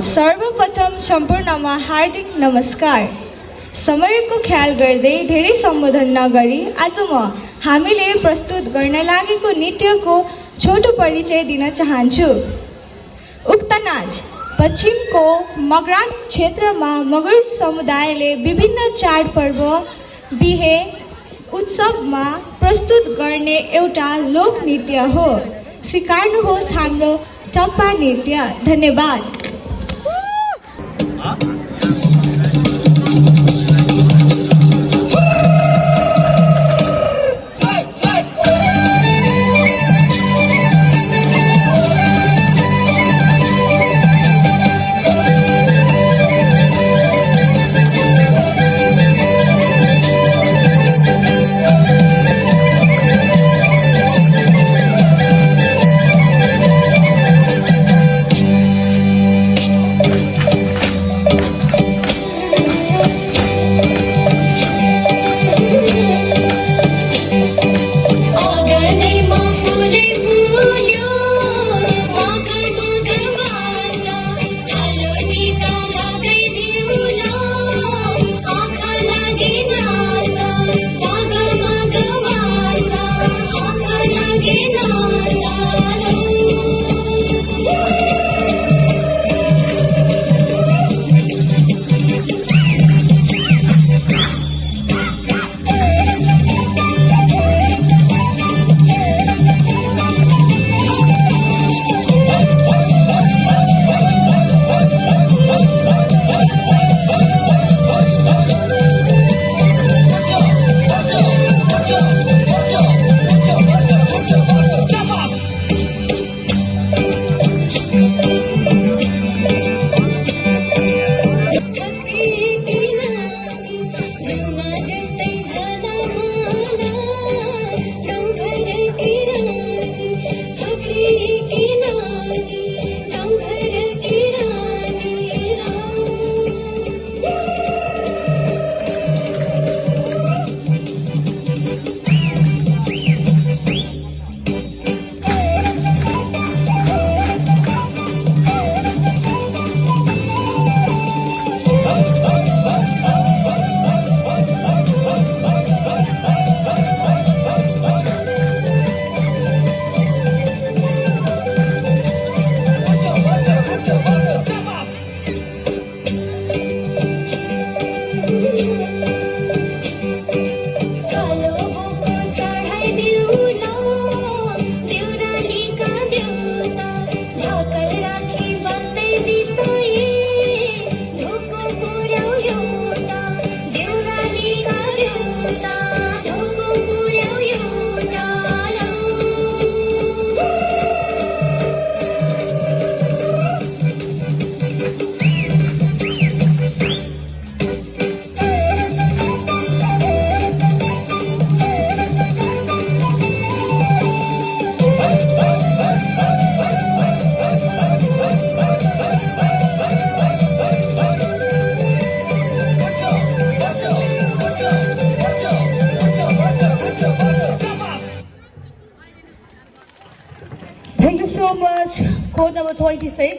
सर्वप्रथम सम्पूर्णमा हार्दिक नमस्कार। समयको ख्याल गर्दै धेरै सम्बोधन नगरी आज म हामीले प्रस्तुत गर्न लागेको नृत्यको छोटो परिचय दिन चाहन्छु। उक्त नाच पश्चिमको मगराट क्षेत्रमा मगर समुदायले विभिन्न चाडपर्व बिहे उत्सवमा प्रस्तुत गर्ने एउटा लोक नृत्य हो। स्वीकार्नुहोस् हाम्रो टप्पा नृत्य। धन्यवाद। Thank you so much. Code number 26.